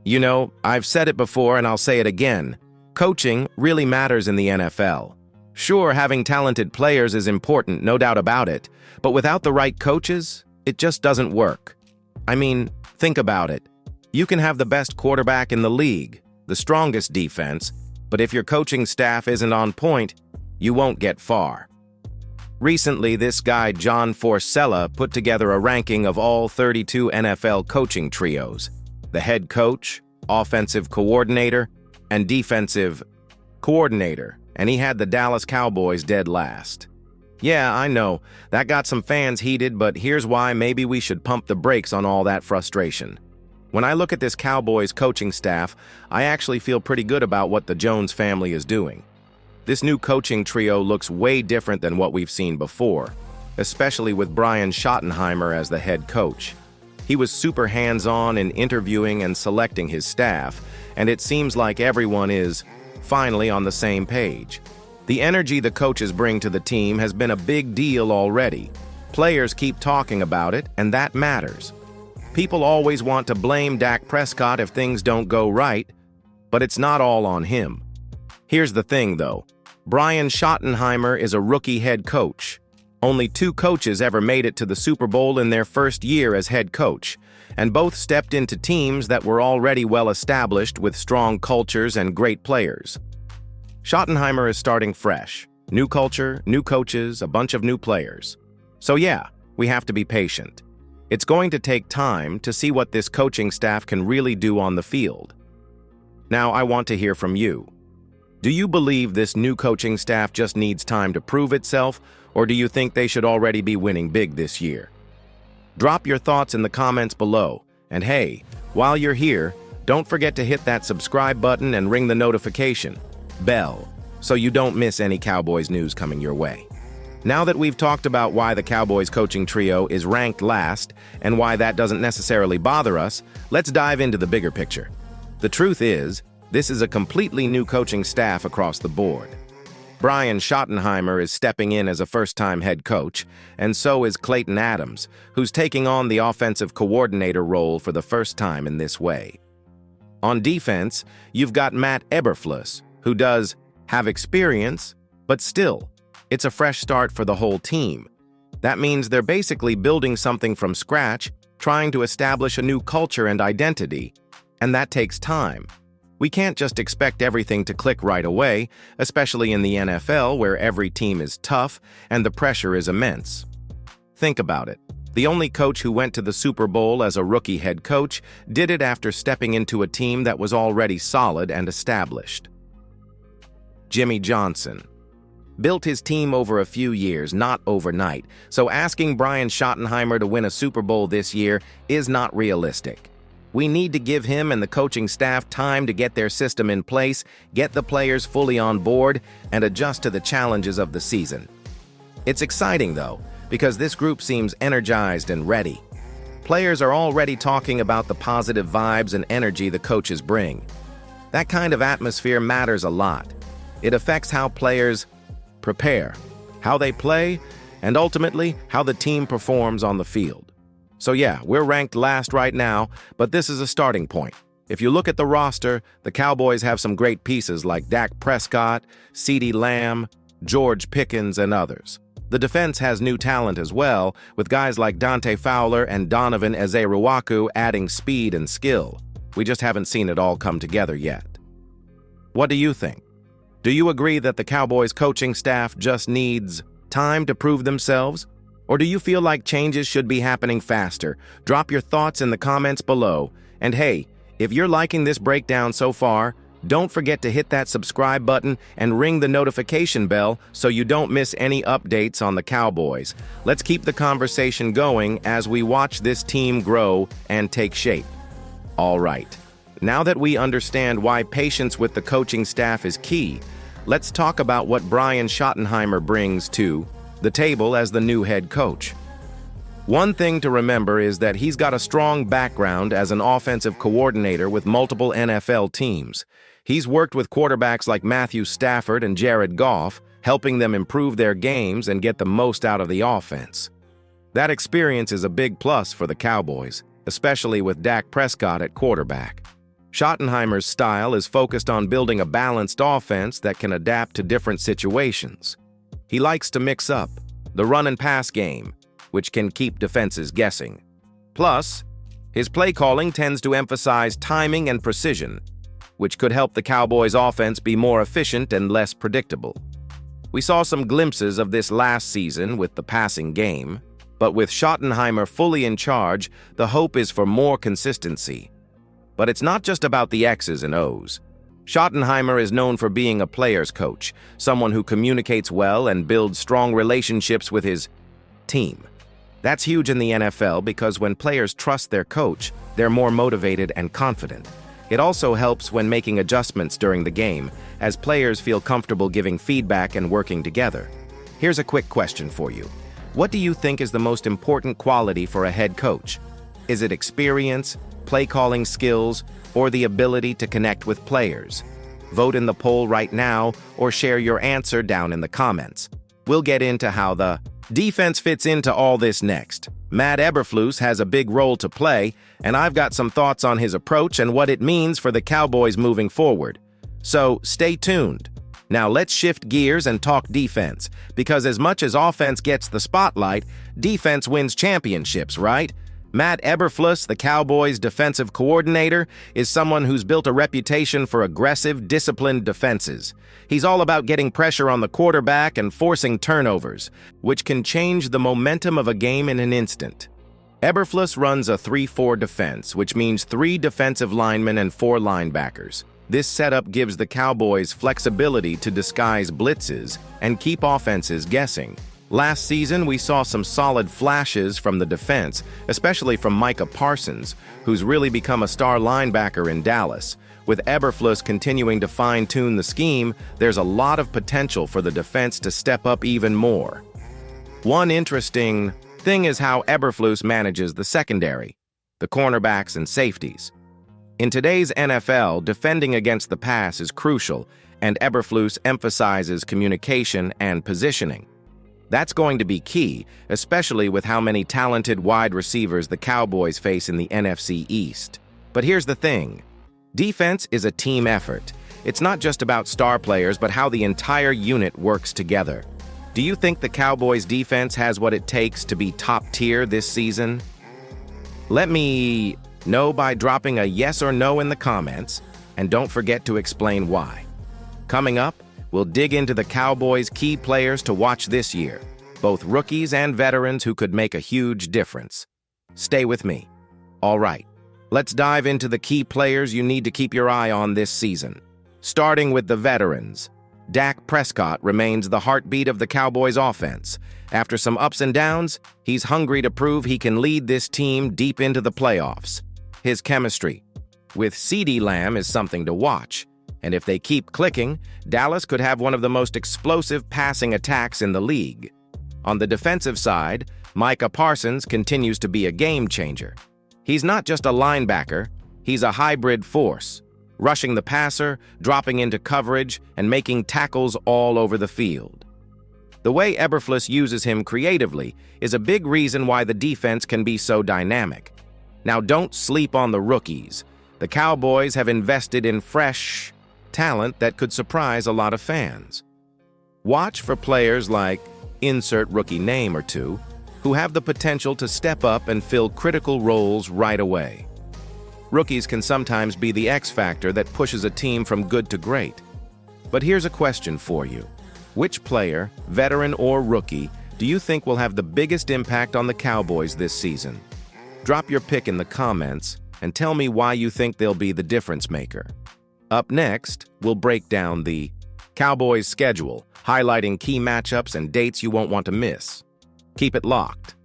You know, I've said it before and I'll say it again. Coaching really matters in the NFL. Sure, having talented players is important, no doubt about it, but without the right coaches, it just doesn't work. I mean, think about it. You can have the best quarterback in the league, the strongest defense, but if your coaching staff isn't on point, you won't get far. Recently, this guy John Forcella put together a ranking of all 32 NFL coaching trios: the head coach, offensive coordinator, and defensive coordinator, and he had the Dallas Cowboys dead last. Yeah, I know, that got some fans heated, but here's why maybe we should pump the brakes on all that frustration. When I look at this Cowboys coaching staff, I actually feel pretty good about what the Jones family is doing. This new coaching trio looks way different than what we've seen before, especially with Brian Schottenheimer as the head coach. He was super hands-on in interviewing and selecting his staff, and it seems like everyone is finally on the same page. The energy the coaches bring to the team has been a big deal already. Players keep talking about it, and that matters. People always want to blame Dak Prescott if things don't go right, but it's not all on him. Here's the thing, though. Brian Schottenheimer is a rookie head coach. Only 2 coaches ever made it to the Super Bowl in their first year as head coach, and both stepped into teams that were already well established with strong cultures and great players. Schottenheimer is starting fresh. New culture, new coaches, a bunch of new players. So yeah, we have to be patient. It's going to take time to see what this coaching staff can really do on the field. Now, I want to hear from you. Do you believe this new coaching staff just needs time to prove itself, or do you think they should already be winning big this year? Drop your thoughts in the comments below. And hey, while you're here, don't forget to hit that subscribe button and ring the notification bell so you don't miss any Cowboys news coming your way. Now that we've talked about why the Cowboys coaching trio is ranked last and why that doesn't necessarily bother us, let's dive into the bigger picture. The truth is, this is a completely new coaching staff across the board. Brian Schottenheimer is stepping in as a first-time head coach, and so is Clayton Adams, who's taking on the offensive coordinator role for the first time in this way. On defense, you've got Matt Eberflus, who does have experience, but still, it's a fresh start for the whole team. That means they're basically building something from scratch, trying to establish a new culture and identity, and that takes time. We can't just expect everything to click right away, especially in the NFL where every team is tough and the pressure is immense. Think about it. The only coach who went to the Super Bowl as a rookie head coach did it after stepping into a team that was already solid and established. Jimmy Johnson built his team over a few years, not overnight, so asking Brian Schottenheimer to win a Super Bowl this year is not realistic. We need to give him and the coaching staff time to get their system in place, get the players fully on board, and adjust to the challenges of the season. It's exciting, though, because this group seems energized and ready. Players are already talking about the positive vibes and energy the coaches bring. That kind of atmosphere matters a lot. It affects how players prepare, how they play, and ultimately how the team performs on the field. So yeah, we're ranked last right now, but this is a starting point. If you look at the roster, the Cowboys have some great pieces like Dak Prescott, CeeDee Lamb, George Pickens, and others. The defense has new talent as well, with guys like Dante Fowler and Donovan Ezeruwaku adding speed and skill. We just haven't seen it all come together yet. What do you think? Do you agree that the Cowboys coaching staff just needs time to prove themselves? Or do you feel like changes should be happening faster? Drop your thoughts in the comments below. And hey, if you're liking this breakdown so far, don't forget to hit that subscribe button and ring the notification bell so you don't miss any updates on the Cowboys. Let's keep the conversation going as we watch this team grow and take shape. All right, now that we understand why patience with the coaching staff is key, let's talk about what Brian Schottenheimer brings to the table as the new head coach. One thing to remember is that he's got a strong background as an offensive coordinator with multiple NFL teams. He's worked with quarterbacks like Matthew Stafford and Jared Goff, helping them improve their games and get the most out of the offense. That experience is a big plus for the Cowboys, especially with Dak Prescott at quarterback. Schottenheimer's style is focused on building a balanced offense that can adapt to different situations. He likes to mix up the run and pass game, which can keep defenses guessing. Plus, his play calling tends to emphasize timing and precision, which could help the Cowboys' offense be more efficient and less predictable. We saw some glimpses of this last season with the passing game, but with Schottenheimer fully in charge, the hope is for more consistency. But it's not just about the X's and O's. Schottenheimer is known for being a player's coach, someone who communicates well and builds strong relationships with his team. That's huge in the NFL because when players trust their coach, they're more motivated and confident. It also helps when making adjustments during the game, as players feel comfortable giving feedback and working together. Here's a quick question for you. What do you think is the most important quality for a head coach? Is it experience, play calling skills, or the ability to connect with players? Vote in the poll right now or share your answer down in the comments. We'll get into how the defense fits into all this next. Matt Eberflus has a big role to play, and I've got some thoughts on his approach and what it means for the Cowboys moving forward. So stay tuned. Now let's shift gears and talk defense, because as much as offense gets the spotlight, defense wins championships, right? Matt Eberflus, the Cowboys' defensive coordinator, is someone who's built a reputation for aggressive, disciplined defenses. He's all about getting pressure on the quarterback and forcing turnovers, which can change the momentum of a game in an instant. Eberflus runs a 3-4 defense, which means 3 defensive linemen and 4 linebackers. This setup gives the Cowboys flexibility to disguise blitzes and keep offenses guessing. Last season, we saw some solid flashes from the defense, especially from Micah Parsons, who's really become a star linebacker in Dallas. With Eberflus continuing to fine-tune the scheme, there's a lot of potential for the defense to step up even more. One interesting thing is how Eberflus manages the secondary, the cornerbacks and safeties. In today's NFL, defending against the pass is crucial, and Eberflus emphasizes communication and positioning. That's going to be key, especially with how many talented wide receivers the Cowboys face in the NFC East. But here's the thing. Defense is a team effort. It's not just about star players, but how the entire unit works together. Do you think the Cowboys' defense has what it takes to be top tier this season? Let me know by dropping a yes or no in the comments, and don't forget to explain why. Coming up, we'll dig into the Cowboys' key players to watch this year, both rookies and veterans who could make a huge difference. Stay with me. All right, let's dive into the key players you need to keep your eye on this season. Starting with the veterans, Dak Prescott remains the heartbeat of the Cowboys' offense. After some ups and downs, he's hungry to prove he can lead this team deep into the playoffs. His chemistry with CeeDee Lamb is something to watch. And if they keep clicking, Dallas could have one of the most explosive passing attacks in the league. On the defensive side, Micah Parsons continues to be a game changer. He's not just a linebacker, he's a hybrid force, rushing the passer, dropping into coverage, and making tackles all over the field. The way Eberflus uses him creatively is a big reason why the defense can be so dynamic. Now don't sleep on the rookies. The Cowboys have invested in fresh talent that could surprise a lot of fans. Watch for players like insert rookie name or two who have the potential to step up and fill critical roles right away. Rookies can sometimes be the X factor that pushes a team from good to great. But here's a question for you. Which player, veteran or rookie, do you think will have the biggest impact on the Cowboys this season? Drop your pick in the comments and tell me why you think they'll be the difference maker. Up next, we'll break down the Cowboys' schedule, highlighting key matchups and dates you won't want to miss. Keep it locked.